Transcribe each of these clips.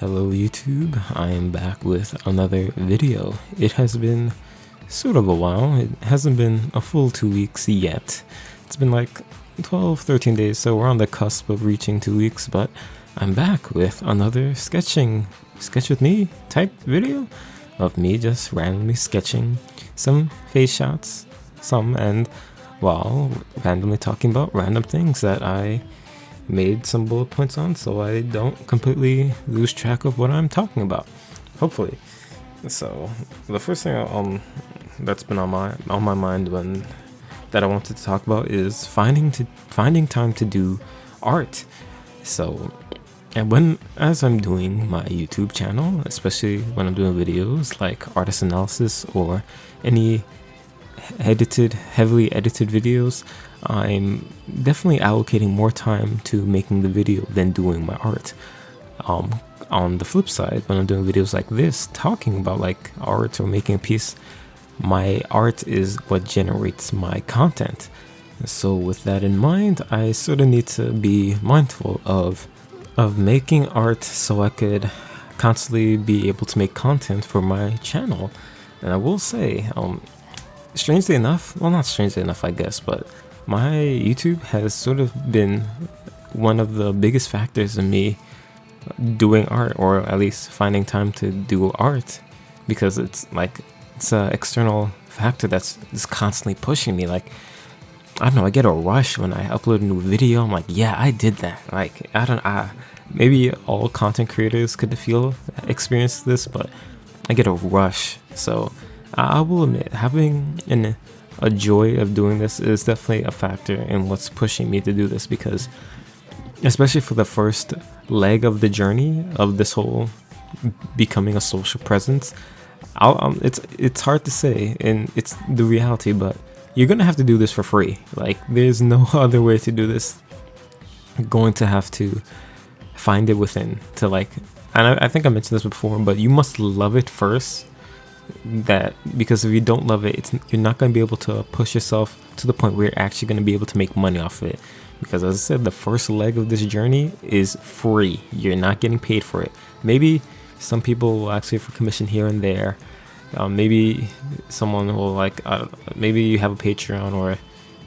Hello YouTube, I am back with another video. It has been sort of a while. It hasn't been a full 2 weeks yet. It's been like 12-13 days, so we're on the cusp of reaching 2 weeks, but I'm back with another sketch with me type video of me just randomly sketching some face shots, and while randomly talking about random things that I made some bullet points on, so I don't completely lose track of what I'm talking about, hopefully. So the first thing that's been on my mind that I wanted to talk about is finding time to do art. So, and as I'm doing my YouTube channel, especially when I'm doing videos like artist analysis or any heavily edited videos, I'm definitely allocating more time to making the video than doing my art. On the flip side, when I'm doing videos like this, talking about like art or making a piece, my art is what generates my content. So with that in mind, I sort of need to be mindful of making art so I could constantly be able to make content for my channel. And I will say, strangely enough, well, not strangely enough, I guess, but my YouTube has sort of been one of the biggest factors in me doing art, or at least finding time to do art, because it's an external factor that's just constantly pushing me. Like, I don't know, I get a rush when I upload a new video. I'm like, yeah, I did that. Like, maybe all content creators could experience this, but I get a rush. So I will admit, having a joy of doing this is definitely a factor in what's pushing me to do this, because especially for the first leg of the journey of this whole becoming a social presence, it's hard to say, and it's the reality, but you're gonna have to do this for free. Like, there's no other way to do this. You're going to have to find it within to and I think I mentioned this before, but you must love it first. Because if you don't love it, you're not going to be able to push yourself to the point where you're actually going to be able to make money off of it. Because as I said, the first leg of this journey is free. You're not getting paid for it. Maybe some people will ask you for commission here and there. Maybe someone will maybe you have a Patron, or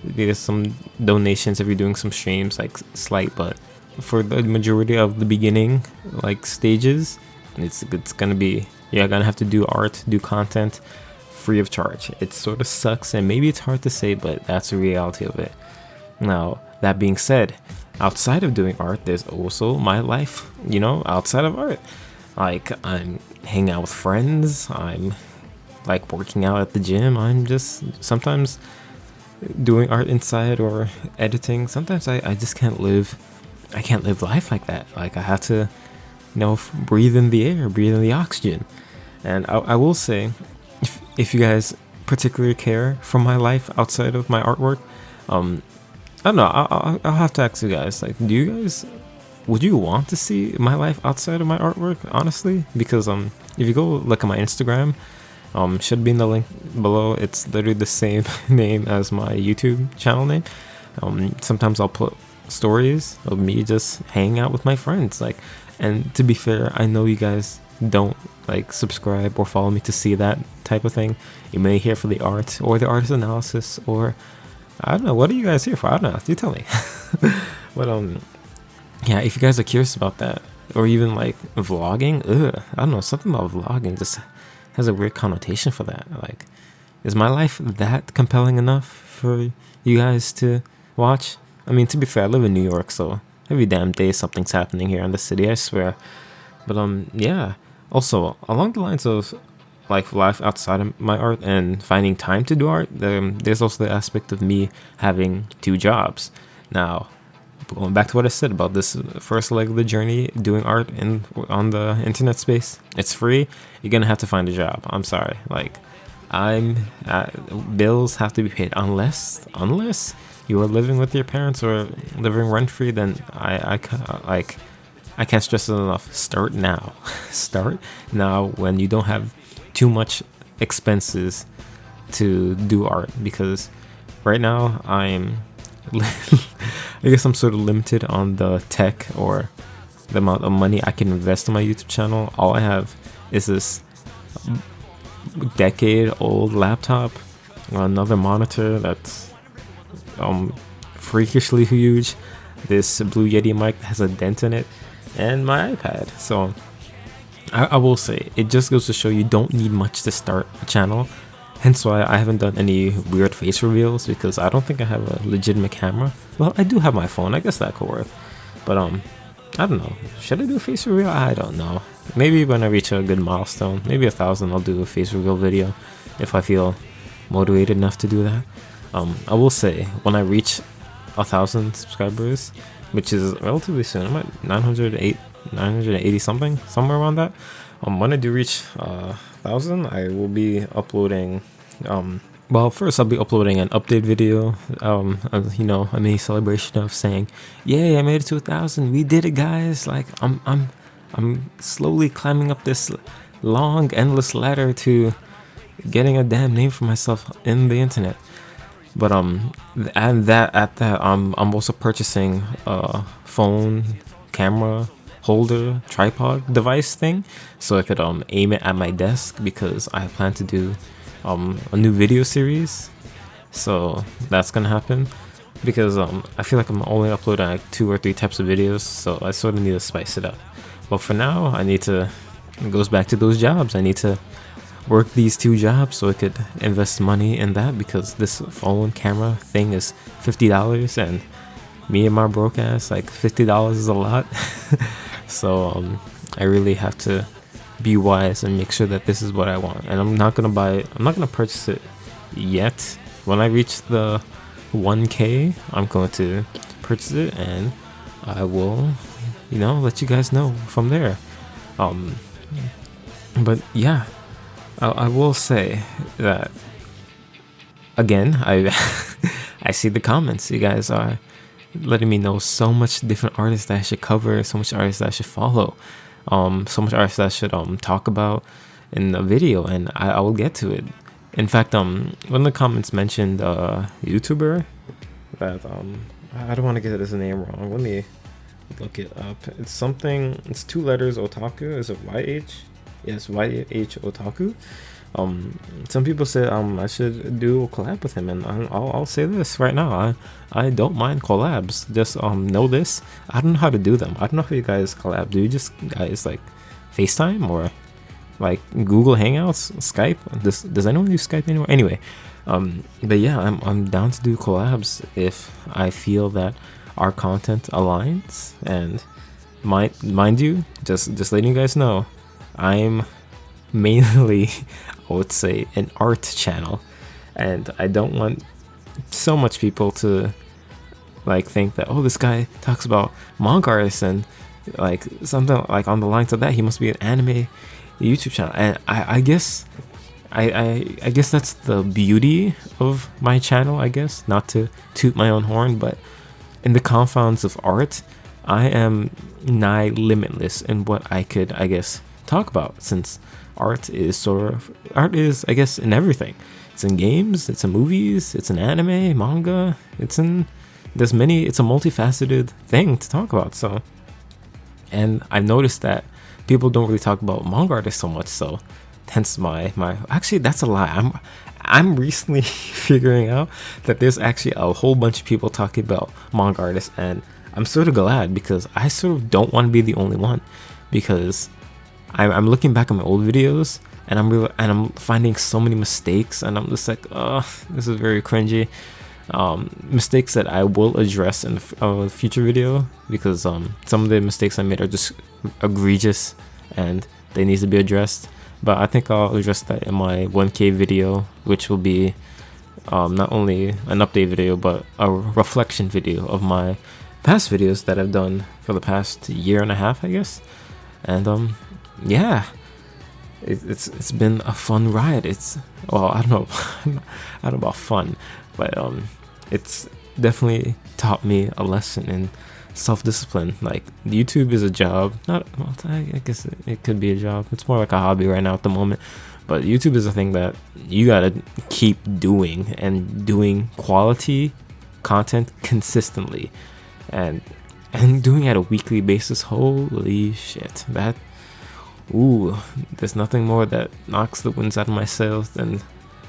there's some donations if you're doing some streams, like slight. But for the majority of the beginning stages, it's gonna be, you're gonna have to do art, do content free of charge. It sort of sucks, and maybe it's hard to say, but that's the reality of it. Now, that being said, outside of doing art, there's also my life, outside of art. Like, I'm hanging out with friends, I'm working out at the gym, I'm just sometimes doing art inside or editing. Sometimes I just can't live life like that. Like, I have to breathe in the air, breathe in the oxygen. And I will say, if you guys particularly care for my life outside of my artwork, I don't know, I'll have to ask you guys, would you want to see my life outside of my artwork, honestly? Because if you go look at my Instagram, should be in the link below. It's literally the same name as my YouTube channel name. Sometimes I'll put stories of me just hanging out with my friends, and to be fair, I know you guys don't subscribe or follow me to see that type of thing. You may hear for the art or the artist analysis, or I don't know, what are you guys here for? I don't know, you tell me. But yeah, if you guys are curious about that, or even vlogging, I don't know, something about vlogging just has a weird connotation for that. Is my life that compelling enough for you guys to watch? I mean, to be fair, I live in New York, so every damn day something's happening here in the city, I swear. But yeah. Also, along the lines of life outside of my art and finding time to do art, there's also the aspect of me having 2 jobs. Now, going back to what I said about this first leg of the journey, doing art on the internet space, it's free. You're gonna have to find a job. I'm sorry. Bills have to be paid, unless you are living with your parents or living rent-free. Then I can't stress it enough. Start now. Start now when you don't have too much expenses to do art, because right now I guess I'm sort of limited on the tech or the amount of money I can invest in my YouTube channel. All I have is this decade-old laptop, another monitor that's freakishly huge, this Blue Yeti mic that has a dent in it, and my iPad. So I will say, it just goes to show you don't need much to start a channel. Hence why I haven't done any weird face reveals, because I don't think I have a legitimate camera. Well, I do have my phone, I guess that could work. But I don't know. Should I do a face reveal? I don't know. Maybe when I reach a good milestone, maybe 1,000, I'll do a face reveal video if I feel motivated enough to do that. I will say, when I reach 1,000 subscribers, which is relatively soon, I'm at 980 something, somewhere around that. When I do reach 1,000, I will be uploading. Well, first I'll be uploading an update video. You know, a mini celebration of saying, "Yay, I made it to 1,000. We did it, guys!" Like I'm slowly climbing up this long, endless ladder to getting a damn name for myself in the internet. But and I'm also purchasing a phone, camera holder, tripod device thing, so I could aim it at my desk, because I plan to do a new video series. So that's gonna happen, because I feel like I'm only uploading like 2 or 3 types of videos, so I sort of need to spice it up. But for now, it goes back to those jobs. I need to work these 2 jobs so I could invest money in that, because this phone camera thing is $50, and me and my broke ass, like $50 is a lot. So I really have to be wise and make sure that this is what I want. And I'm not gonna purchase it yet. When I reach the 1K, I'm going to purchase it, and I will, you know, let you guys know from there. But yeah, I will say that again, I see the comments. You guys are letting me know so much different artists that I should cover, so much artists that I should follow, so much artists that I should talk about in a video, and I will get to it. In fact, one of the comments mentioned YouTuber that I don't want to get his name wrong. Let me look it up. It's something. It's 2 letters. Otaku. Is it YH? Yes, YH Otaku. Some people said I should do a collab with him, and I'll say this right now. I don't mind collabs. Just know this. I don't know how to do them. I don't know how you guys collab. Do you just guys like FaceTime or like Google Hangouts, Skype? Does anyone use Skype anymore? Anyway, but yeah, I'm down to do collabs if I feel that our content aligns. And mind you, just letting you guys know, I'm mainly, I would say, an art channel, and I don't want so much people to like think that, oh, this guy talks about manga artists and like something like on the lines of that, he must be an anime YouTube channel. And I guess I guess that's the beauty of my channel, I guess, not to toot my own horn, but in the confines of art, I am nigh limitless in what I could, I guess, talk about, since art is, I guess, in everything. It's in games, it's in movies, it's in anime, manga, it's a multifaceted thing to talk about. So, and I've noticed that people don't really talk about manga artists so much, so hence my actually, that's a lie. I'm recently figuring out that there's actually a whole bunch of people talking about manga artists, and I'm sort of glad, because I sort of don't want to be the only one, because I'm looking back at my old videos, and I'm finding so many mistakes, and I'm just like, oh, this is very cringy. Mistakes that I will address in a future video, because some of the mistakes I made are just egregious and they need to be addressed. But I think I'll address that in my 1K video, which will be not only an update video, but a reflection video of my past videos that I've done for the past year and a half, I guess. And yeah, it's been a fun ride. I don't know about fun, but it's definitely taught me a lesson in self-discipline. Like, YouTube is a job, I guess it could be a job. It's more like a hobby right now at the moment, but YouTube is a thing that you gotta keep doing, and doing quality content consistently. And And doing it at a weekly basis, holy shit, that, ooh, there's nothing more that knocks the winds out of my sails than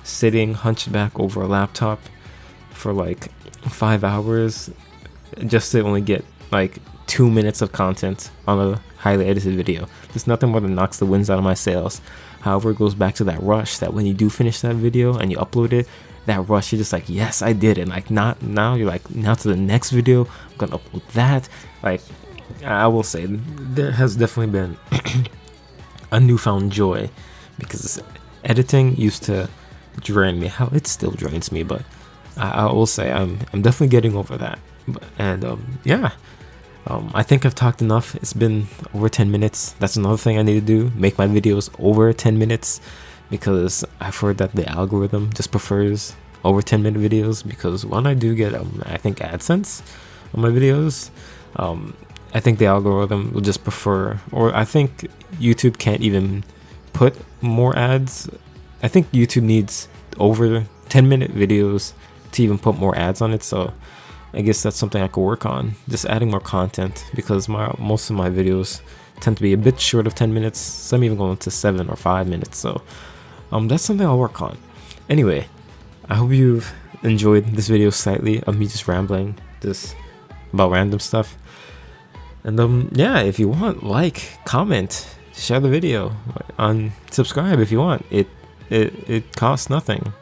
sitting hunched back over a laptop for like 5 hours just to only get like 2 minutes of content on a highly edited video. There's nothing more that knocks the winds out of my sails. However, it goes back to that rush that when you do finish that video and you upload it, that rush, you're just like, yes, I did it. Like, not now, you're like, now to the next video, I'm gonna upload that. Like, I will say, there has definitely been a newfound joy, because editing used to drain me. How it still drains me, but I will say I'm definitely getting over that. And yeah, I think I've talked enough. It's been over 10 minutes. That's another thing I need to do, make my videos over 10 minutes, because I've heard that the algorithm just prefers over 10-minute videos, because when I do get I think AdSense on my videos, I think the algorithm will just prefer, or I think YouTube can't even put more ads. I think YouTube needs over 10-minute videos to even put more ads on it. So I guess that's something I could work on, just adding more content, because most of my videos tend to be a bit short of 10 minutes, some even going to 7 or 5 minutes. So that's something I'll work on. Anyway, I hope you've enjoyed this video slightly of me just rambling just about random stuff. And yeah, if you want, like, comment, share the video, subscribe if you want. It costs nothing.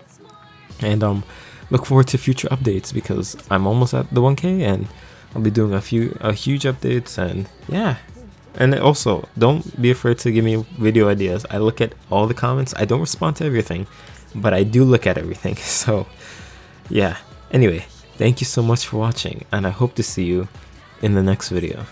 And look forward to future updates, because I'm almost at the 1K and I'll be doing a huge updates. And yeah, and also don't be afraid to give me video ideas. I look at all the comments. I don't respond to everything, but I do look at everything. So yeah, anyway, thank you so much for watching, and I hope to see you in the next video.